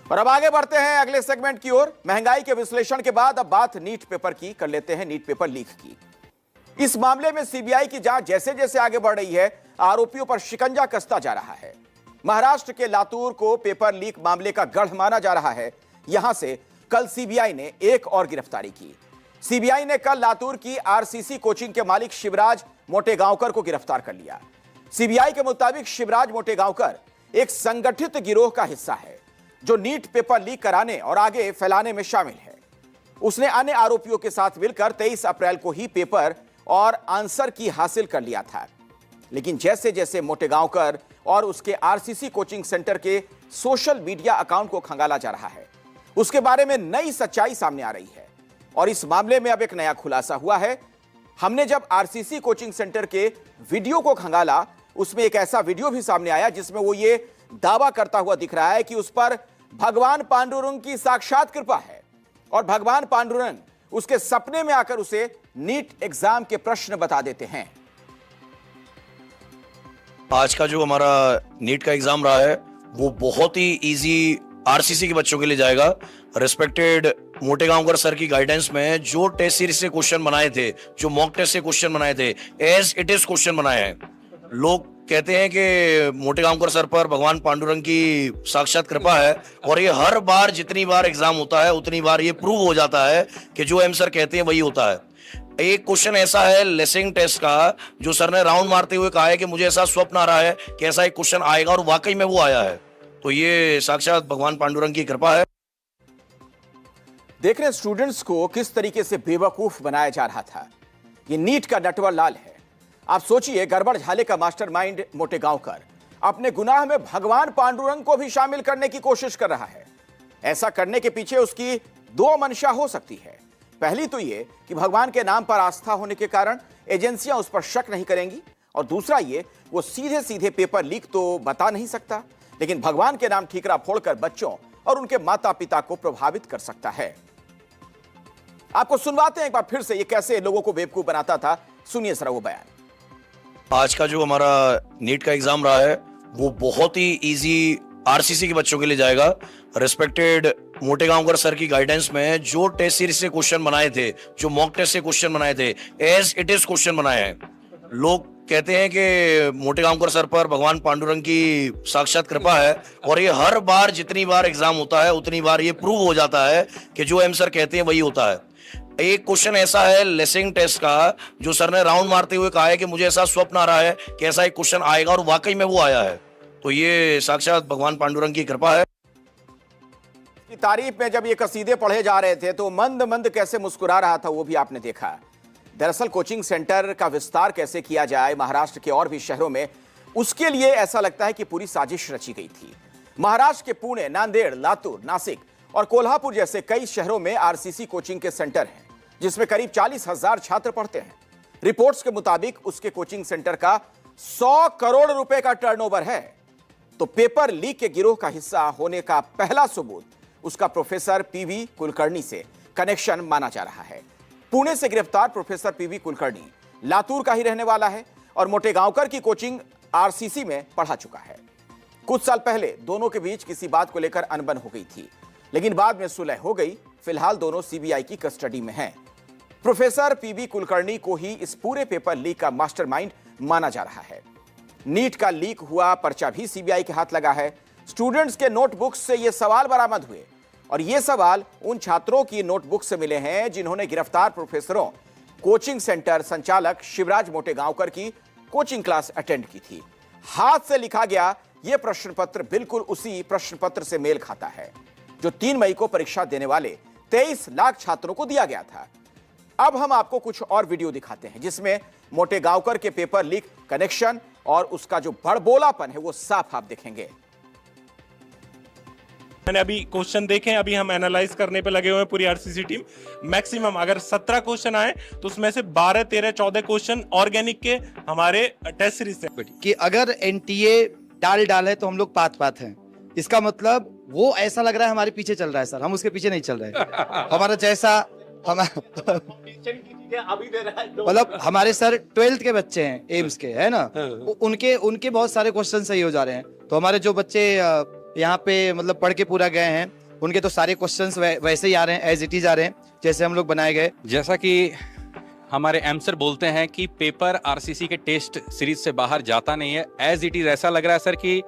और अब आगे बढ़ते हैं अगले सेगमेंट की ओर। महंगाई के विश्लेषण के बाद अब बात नीट पेपर की कर लेते हैं, नीट पेपर लीक की। इस मामले में सीबीआई की जांच जैसे जैसे आगे बढ़ रही है, आरोपियों पर शिकंजा कसता जा रहा है। महाराष्ट्र के लातूर को पेपर लीक मामले का गढ़ माना जा रहा है। यहां से कल सीबीआई ने एक और गिरफ्तारी की। सीबीआई ने कल लातूर की आरसीसी कोचिंग के मालिक शिवराज मोटेगांवकर को गिरफ्तार कर लिया। सीबीआई के मुताबिक शिवराज मोटेगांवकर एक संगठित गिरोह का हिस्सा है जो नीट पेपर लीक कराने और आगे फैलाने में शामिल है। उसने अन्य आरोपियों के साथ मिलकर 23 अप्रैल को ही पेपर और आंसर की हासिल कर लिया था। लेकिन जैसे जैसे मोटेगांवकर और उसके आरसीसी कोचिंग सेंटर के सोशल मीडिया अकाउंट को खंगाला जा रहा है, उसके बारे में नई सच्चाई सामने आ रही है। और इस मामले में अब एक नया खुलासा हुआ है। हमने जब आरसीसी कोचिंग सेंटर के वीडियो को खंगाला, उसमें एक ऐसा वीडियो भी सामने आया जिसमें वो ये दावा करता हुआ दिख रहा है कि उस पर भगवान पांडुरंग की साक्षात कृपा है और भगवान पांडुरंग उसके सपने में आकर उसे नीट एग्जाम के प्रश्न बता देते हैं। आज का जो हमारा नीट का एग्जाम रहा है वो बहुत ही इजी आरसीसी के बच्चों के लिए जाएगा। रिस्पेक्टेड मोटेगांवकर सर की गाइडेंस में जो टेस्ट सीरीज से क्वेश्चन बनाए थे, जो मॉक टेस्ट से क्वेश्चन बनाए थे, एज इट इज क्वेश्चन बनाए हैं। लोग कहते हैं कि मोटेगांवकर सर पर भगवान पांडुरंग की साक्षात कृपा है और ये हर बार जितनी बार एग्जाम होता है उतनी बार ये प्रूव हो जाता है कि जो एम सर कहते हैं वही होता है। एक क्वेश्चन ऐसा है लेसिंग टेस्ट का, जो सर ने राउंड मारते हुए कहा है कि मुझे ऐसा स्वप्न आ रहा है कि ऐसा एक क्वेश्चन आएगा और वाकई में वो आया है। तो ये साक्षात भगवान पांडुरंग की कृपा है। देख रहे स्टूडेंट्स को किस तरीके से बेवकूफ बनाया जा रहा था। ये नीट का नटवर लाल है। आप सोचिए, गड़बड़ झाले का मास्टरमाइंड मोटेगांवकर अपने गुनाह में भगवान पांडुरंग को भी शामिल करने की कोशिश कर रहा है। ऐसा करने के पीछे उसकी दो मंशा हो सकती है। पहली तो ये कि भगवान के नाम पर आस्था होने के कारण एजेंसियां उस पर शक नहीं करेंगी, और दूसरा ये, वो सीधे सीधे पेपर लीक तो बता नहीं सकता, लेकिन भगवान के नाम ठीकरा फोड़कर बच्चों और उनके माता पिता को प्रभावित कर सकता है। आपको सुनवाते हैं एक बार फिर से ये कैसे लोगों को बेवकूफ बनाता था। सुनिए जरा वो बयान। आज का जो हमारा नीट का एग्जाम रहा है वो बहुत ही इजी आरसीसी के बच्चों के लिए जाएगा। रिस्पेक्टेड मोटेगांवकर सर की गाइडेंस में जो टेस्ट सीरीज से क्वेश्चन बनाए थे, जो मॉक टेस्ट से क्वेश्चन बनाए थे, एज इट इज क्वेश्चन बनाए हैं। लोग कहते हैं कि मोटेगांवकर सर पर भगवान पांडुरंग की साक्षात कृपा है और ये हर बार जितनी बार एग्जाम होता है उतनी बार ये प्रूव हो जाता है कि जो एम सर कहते हैं वही होता है। एक क्वेश्चन ऐसा है लेसिंग टेस्ट का, जो सर ने राउंड मारते हुए कहा है कि मुझे ऐसा स्वप्न आ रहा है कि ऐसा एक क्वेश्चन आएगा और वाकई में वो आया है। तो ये साक्षात भगवान पांडुरंग की कृपा है। की तारीफ में जब ये कसीदे पढ़े जा रहे थे तो मंद मंद कैसे मुस्कुरा रहा था वो भी आपने देखा। दरअसल कोचिंग सेंटर का विस्तार कैसे किया जाए महाराष्ट्र के और भी शहरों में, उसके लिए ऐसा लगता है कि पूरी साजिश रची गई थी। महाराष्ट्र के पुणे, नांदेड़, लातूर, नासिक और कोल्हापुर जैसे कई शहरों में आरसीसी कोचिंग के सेंटर हैं, जिसमें करीब 40,000 छात्र पढ़ते हैं। रिपोर्ट्स के मुताबिक उसके कोचिंग सेंटर का 100 करोड़ रुपए का टर्नओवर है। तो पेपर लीक के गिरोह का हिस्सा होने का पहला सबूत उसका प्रोफेसर पीवी कुलकर्णी से कनेक्शन माना जा रहा है। पुणे से गिरफ्तार प्रोफेसर पीवी कुलकर्णी लातूर का ही रहने वाला है और मोटेगांवकर की कोचिंग आरसीसी में पढ़ा चुका है। कुछ साल पहले दोनों के बीच किसी बात को लेकर अनबन हो गई थी, लेकिन बाद में सुलह हो गई। फिलहाल दोनों सीबीआई की कस्टडी में हैं। प्रोफेसर पीवी कुलकर्णी को ही इस पूरे पेपर लीक का मास्टरमाइंड माना जा रहा है। नीट का लीक हुआ पर्चा भी सीबीआई के हाथ लगा है। स्टूडेंट्स के नोटबुक्स से ये सवाल बरामद हुए और ये सवाल उन छात्रों की नोटबुक से मिले हैं जिन्होंने गिरफ्तार प्रोफेसरों, कोचिंग सेंटर संचालक शिवराज मोटेगांवकर की कोचिंग क्लास अटेंड की थी। हाथ से लिखा गया यह प्रश्न पत्र बिल्कुल उसी प्रश्न पत्र से मेल खाता है जो 3 मई को परीक्षा देने वाले 23 लाख छात्रों को दिया गया था। अब हम आपको कुछ और वीडियो दिखाते हैं जिसमें मोटेगांवकर के पेपर लीक कनेक्शन और उसका जो बड़बोलापन है वो साफ आप देखेंगे। मैंने अभी क्वेश्चन देखे हैं, अभी हम एनालाइज करने पे लगे हुए हैं पूरी आरसीसी टीम। मैक्सिमम अगर 17 क्वेश्चन आए तो उसमें से 12, 13, 14 क्वेश्चन ऑर्गेनिक के हमारे टेस्ट सीरीज से कि अगर एनटीए डाल है तो हम लोग पात हैं। इसका मतलब वो ऐसा लग रहा है हमारे पीछे चल रहा है सर, हम उसके पीछे नहीं चल रहे। हमारा जैसा मतलब हमारे सर 12th के बच्चे हैं एम्स के, है ना, उनके बहुत सारे क्वेश्चन सही हो जा रहे हैं। तो हमारे जो बच्चे यहाँ पे मतलब पढ़ के पूरा गए हैं, उनके तो सारे क्वेश्चंस वैसे ही आ रहे हैं, एज इट इज आ रहे हैं जैसे हम लोग बनाए गए। जैसा कि हमारे एम सर बोलते हैं कि पेपर आरसीसी के टेस्ट सीरीज से बाहर जाता नहीं है, एज इट इज ऐसा लग रहा है सर कि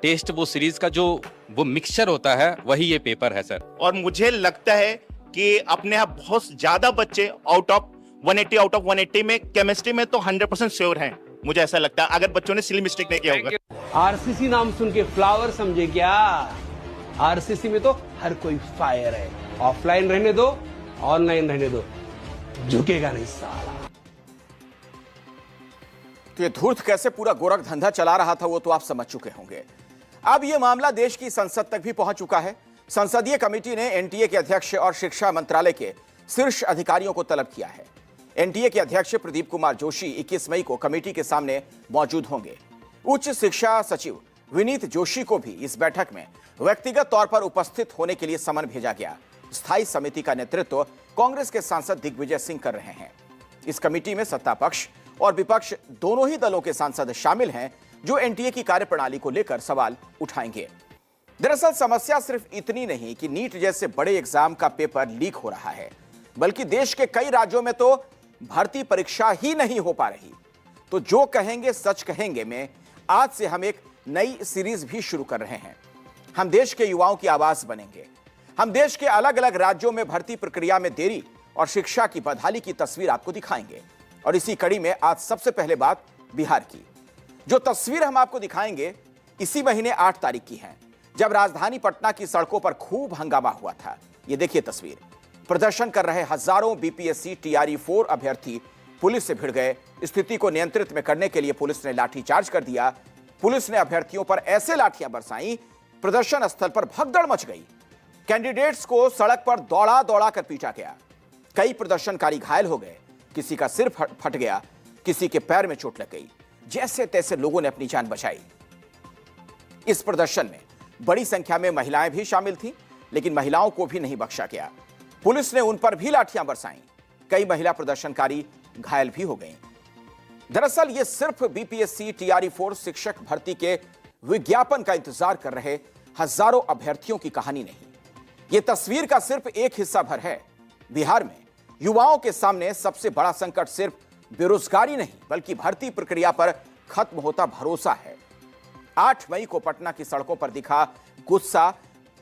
टेस्ट वो सीरीज का जो वो मिक्सचर होता है वही ये पेपर है सर। और मुझे लगता है कि अपने आप बहुत ज्यादा बच्चे आउट ऑफ 180 में केमिस्ट्री में तो 100% श्योर हैं, मुझे ऐसा लगता है, अगर बच्चों ने सिली मिस्टेक नहीं किया होगा। आरसीसी नाम सुन के फ्लावर समझे क्या? आरसीसी में तो हर कोई फायर है। ऑफलाइन रहने दो, ऑनलाइन रहने दो, झुकेगा नहीं साला। तो ये धूर्त कैसे पूरा गोरख धंधा चला रहा था वो तो आप समझ चुके होंगे। अब ये मामला देश की संसद तक भी पहुंच चुका है। संसदीय कमेटी ने एनटीए के अध्यक्ष और शिक्षा मंत्रालय के शीर्ष अधिकारियों को तलब किया है। एनटीए के अध्यक्ष प्रदीप कुमार जोशी 21 मई को कमेटी के सामने मौजूद होंगे। उच्च शिक्षा सचिव विनीत जोशी को भी इस बैठक में व्यक्तिगत तौर पर उपस्थित होने के लिए समन भेजा गया। स्थायी समिति का नेतृत्व कांग्रेस के सांसद दिग्विजय सिंह कर रहे हैं। इस कमेटी में सत्ता पक्ष और विपक्ष दोनों ही दलों के सांसद शामिल हैं, जो एनटीए की कार्यप्रणाली को लेकर सवाल उठाएंगे। दरअसल समस्या सिर्फ इतनी नहीं कि नीट जैसे बड़े एग्जाम का पेपर लीक हो रहा है, बल्कि देश के कई राज्यों में तो भर्ती परीक्षा ही नहीं हो पा रही। तो जो कहेंगे सच कहेंगे में आज से हम एक नई सीरीज भी शुरू कर रहे हैं। हम देश के युवाओं की आवाज बनेंगे। हम देश के अलग अलग राज्यों में भर्ती प्रक्रिया में देरी और शिक्षा की बदहाली की तस्वीर आपको दिखाएंगे। और इसी कड़ी में आज सबसे पहले बात बिहार की। जो तस्वीर हम आपको दिखाएंगे इसी महीने 8 तारीख की है, जब राजधानी पटना की सड़कों पर खूब हंगामा हुआ था। ये देखिए तस्वीर। प्रदर्शन कर रहे हजारों बीपीएससी टीआरई 4 अभ्यर्थी पुलिस से भिड़ गए। स्थिति को नियंत्रित में करने के लिए पुलिस ने लाठीचार्ज कर दिया। पुलिस ने अभ्यर्थियों पर ऐसे लाठियां बरसाई, प्रदर्शन स्थल पर भगदड़ मच गई। कैंडिडेट्स को सड़क पर दौड़ा दौड़ा कर पीटा गया। कई प्रदर्शनकारी घायल हो गए, किसी का सिर फट गया, किसी के पैर में चोट लग गई। जैसे तैसे लोगों ने अपनी जान बचाई। इस प्रदर्शन में बड़ी संख्या में महिलाएं भी शामिल थीं, लेकिन महिलाओं को भी नहीं बख्शा गया। पुलिस ने उन पर भी लाठियां बरसाईं। कई महिला प्रदर्शनकारी घायल भी हो गईं। दरअसल ये सिर्फ बीपीएससी टीआरई 4 शिक्षक भर्ती के विज्ञापन का इंतजार कर रहे हजारों अभ्यर्थियों की कहानी नहीं। ये तस्वीर का सिर्फ एक हिस्सा भर है। बिहार में युवाओं के सामने सबसे बड़ा संकट सिर्फ बेरोजगारी नहीं, बल्कि भर्ती प्रक्रिया पर खत्म होता भरोसा है। 8 मई को पटना की सड़कों पर दिखा गुस्सा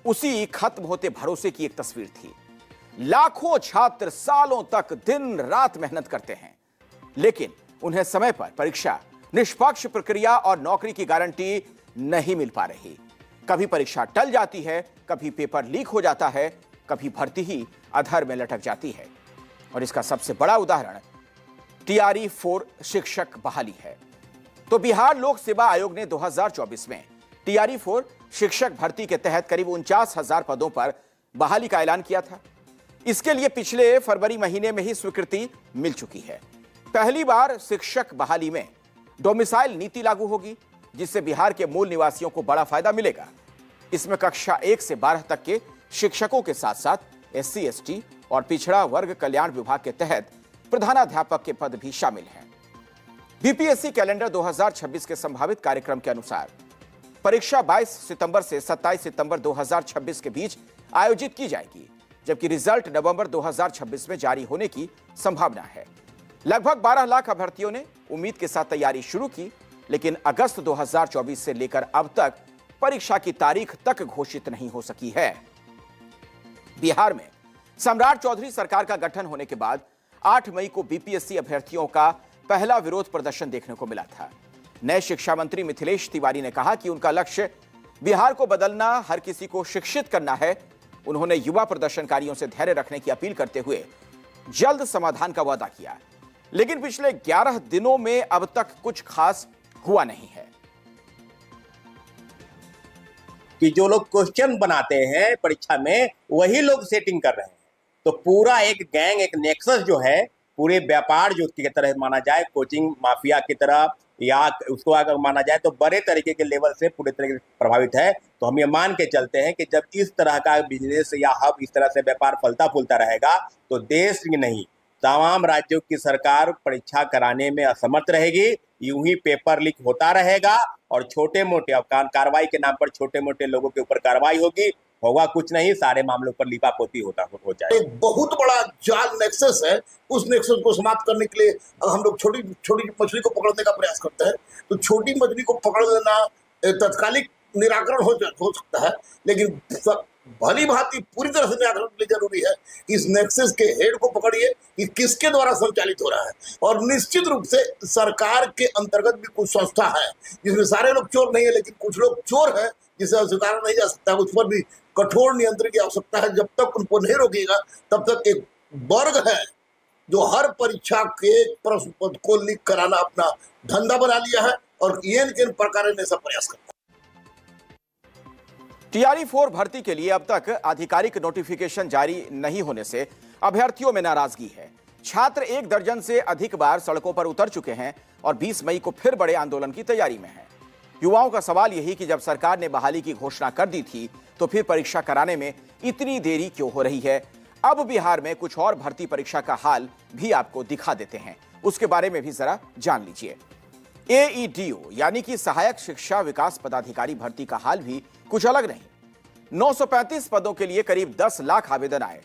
उसी खत्म होते भरोसे की एक तस्वीर थी। लाखों छात्र सालों तक दिन रात मेहनत करते हैं, लेकिन उन्हें समय पर परीक्षा, निष्पक्ष प्रक्रिया और नौकरी की गारंटी नहीं मिल पा रही। कभी परीक्षा टल जाती है, कभी पेपर लीक हो जाता है, कभी भर्ती ही अधर में लटक जाती है। और इसका सबसे बड़ा उदाहरण टीआरई 4 शिक्षक बहाली है। तो बिहार लोक सेवा आयोग ने 2024 में टीआरई 4 शिक्षक भर्ती के तहत करीब 49,000 पदों पर बहाली का ऐलान किया था। इसके लिए पिछले फरवरी महीने में ही स्वीकृति मिल चुकी है। पहली बार शिक्षक बहाली में डोमिसाइल नीति लागू होगी, जिससे बिहार के मूल निवासियों को बड़ा फायदा मिलेगा। इसमें कक्षा 1 से 12 तक के शिक्षकों के साथ साथ एससी, एसटी और पिछड़ा वर्ग कल्याण विभाग के तहत प्रधानाध्यापक के पद भी शामिल हैं। बीपीएससी कैलेंडर 2026 के संभावित कार्यक्रम के अनुसार परीक्षा 22 सितंबर से 27 सितंबर 2026 के बीच आयोजित की जाएगी, जबकि रिजल्ट नवंबर 2026 में जारी होने की संभावना है। लगभग 12 लाख अभ्यर्थियों ने उम्मीद के साथ तैयारी शुरू की, लेकिन अगस्त 2024 से लेकर अब तक परीक्षा की तारीख तक घोषित नहीं हो सकी है। बिहार में सम्राट चौधरी सरकार का गठन होने के बाद 8 मई को बीपीएससी अभ्यर्थियों का पहला विरोध प्रदर्शन देखने को मिला था। नए शिक्षा मंत्री मिथिलेश तिवारी ने कहा कि उनका लक्ष्य बिहार को बदलना, हर किसी को शिक्षित करना है। उन्होंने युवा प्रदर्शनकारियों से धैर्य रखने की अपील करते हुए जल्द समाधान का वादा किया, लेकिन पिछले 11 दिनों में अब तक कुछ खास हुआ नहीं है। कि जो लोग क्वेश्चन बनाते हैं परीक्षा में वही लोग सेटिंग कर रहे हैं। तो पूरा एक गैंग, एक नेक्सस जो है, पूरे व्यापार जो की तरह माना जाए, कोचिंग माफिया की तरह, या उसको अगर माना जाए तो बड़े तरीके के लेवल से पूरे तरीके से प्रभावित है। तो हम ये मान के चलते हैं कि जब इस तरह का बिजनेस या हब, इस तरह से व्यापार फलता फूलता रहेगा तो देश ही नहीं तमाम राज्यों की सरकार परीक्षा कराने में असमर्थ रहेगी। यूं ही पेपर लीक होता रहेगा और छोटे मोटे अब कार्रवाई के नाम पर छोटे मोटे लोगों के ऊपर कार्रवाई होगी, होगा कुछ नहीं, सारे मामलों पर लीपापोती हो जाए। एक बहुत बड़ा जाल नेक्सस है, उस नेक्सस को समाप्त करने के लिए हम लोग छोटी छोटी मछली को पकड़ने का प्रयास करते हैं। तो छोटी मछली को पकड़ लेना तत्कालिक निराकरण हो सकता है, लेकिन भली भांति पूरी तरह से निराकरण के लिए जरूरी है इस नेक्सस के हेड को पकड़िए कि किसके द्वारा संचालित हो रहा है। और निश्चित रूप से सरकार के अंतर्गत भी कुछ संस्था है जिसमें सारे लोग चोर नहीं है, लेकिन कुछ लोग चोर है जिसे अस्वीकार नहीं जा सकता, उस पर भी कठोर नियंत्रण की आवश्यकता है। जब तक उनको नहीं रोकेगा तब तक एक वर्ग है जो हर परीक्षा के प्रश्न पत्र को लीक कराना अपना धंधा बना लिया है और इन प्रकार ने सब प्रयास करता है। TRE-4 भर्ती के लिए अब तक आधिकारिक नोटिफिकेशन जारी नहीं होने से अभ्यर्थियों में नाराजगी है। छात्र 1 दर्जन से अधिक बार सड़कों पर उतर चुके हैं और 20 मई को फिर बड़े आंदोलन की तैयारी में हैं। युवाओं का सवाल यही कि जब सरकार ने बहाली की घोषणा कर दी थी तो फिर परीक्षा कराने में इतनी देरी क्यों हो रही है। अब बिहार में कुछ और भर्ती परीक्षा का हाल भी आपको दिखा देते हैं, उसके बारे में भी जरा जान लीजिए। AEDO यानी कि सहायक शिक्षा विकास पदाधिकारी भर्ती का हाल भी कुछ अलग नहीं। 935 पदों के लिए करीब 10 लाख आवेदन आए।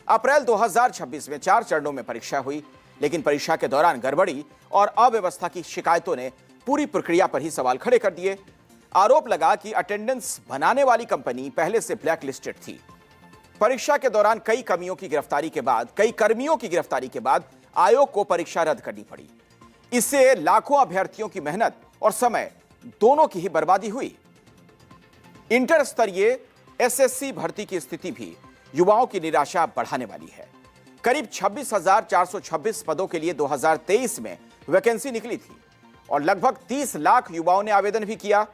अप्रैल 2026 में 4 चरणों में परीक्षा हुई, लेकिन परीक्षा के दौरान गड़बड़ी और अव्यवस्था की शिकायतों ने पूरी प्रक्रिया पर ही सवाल खड़े कर दिए। आरोप लगा कि अटेंडेंस बनाने वाली कंपनी पहले से ब्लैक लिस्टेड थी। परीक्षा के दौरान कई कर्मियों की गिरफ्तारी के बाद आयोग को परीक्षा रद्द करनी पड़ी। इससे लाखों अभ्यर्थियों की मेहनत और समय दोनों की ही बर्बादी हुई। इंटर स्तरीय SSC भर्ती की स्थिति भी युवाओं की निराशा बढ़ाने वाली है। करीब 26,426 पदों के लिए 2023 में वैकेंसी निकली थी और लगभग 30 लाख युवाओं ने आवेदन भी किया।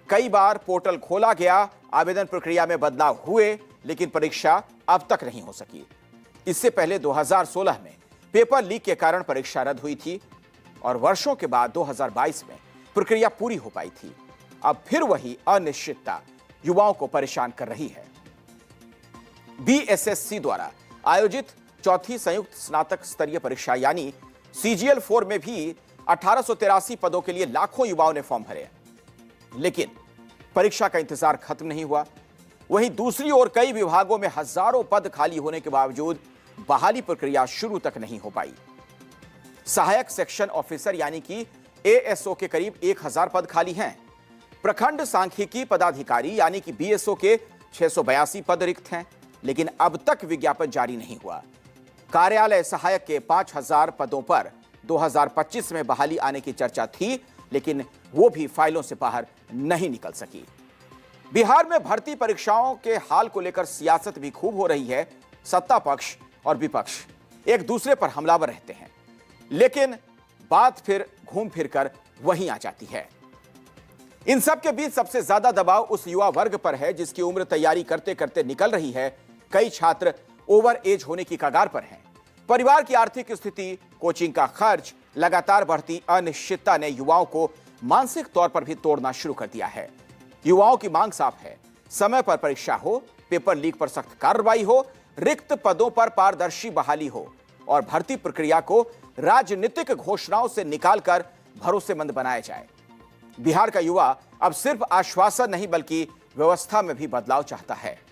कई बार पोर्टल खोला गया, आवेदन प्रक्रिया में बदलाव हुए, लेकिन परीक्षा अब तक नहीं हो सकी। इससे पहले 2016 में पेपर लीक के कारण परीक्षा रद्द हुई थी और वर्षों के बाद 2022 में प्रक्रिया पूरी हो पाई थी। अब फिर वही अनिश्चितता युवाओं को परेशान कर रही है। BSSC द्वारा आयोजित चौथी संयुक्त स्नातक स्तरीय परीक्षा यानी CGL-4 में भी 1883 पदों के लिए लाखों युवाओं ने फॉर्म भरे, लेकिन परीक्षा का इंतजार खत्म नहीं हुआ। वहीं दूसरी ओर कई विभागों में हजारों पद खाली होने के बावजूद बहाली प्रक्रिया शुरू तक नहीं हो पाई। सहायक सेक्शन ऑफिसर यानी कि ASO के करीब 1000 पद खाली हैं। प्रखंड सांख्यिकी पदाधिकारी यानी कि BSO के 682 पद रिक्त हैं, लेकिन अब तक विज्ञापन जारी नहीं हुआ। कार्यालय सहायक के 5000 पदों पर 2025 में बहाली आने की चर्चा थी, लेकिन वो भी फाइलों से बाहर नहीं निकल सकी। बिहार में भर्ती परीक्षाओं के हाल को लेकर सियासत भी खूब हो रही है। सत्ता पक्ष और विपक्ष एक दूसरे पर हमलावर रहते हैं, लेकिन बात फिर घूम फिरकर वहीं आ जाती है। इन सब के बीच सबसे ज्यादा दबाव उस युवा वर्ग पर है जिसकी उम्र तैयारी करते करते निकल रही है। कई छात्र ओवर एज होने की कगार पर हैं। परिवार की आर्थिक स्थिति, कोचिंग का खर्च, लगातार बढ़ती अनिश्चितता ने युवाओं को मानसिक तौर पर भी तोड़ना शुरू कर दिया है। युवाओं की मांग साफ है, समय पर परीक्षा हो, पेपर लीक पर सख्त कार्रवाई हो, रिक्त पदों पर पारदर्शी बहाली हो और भर्ती प्रक्रिया को राजनीतिक घोषणाओं से निकालकर भरोसेमंद बनाया जाए। बिहार का युवा अब सिर्फ आश्वासन नहीं बल्कि व्यवस्था में भी बदलाव चाहता है।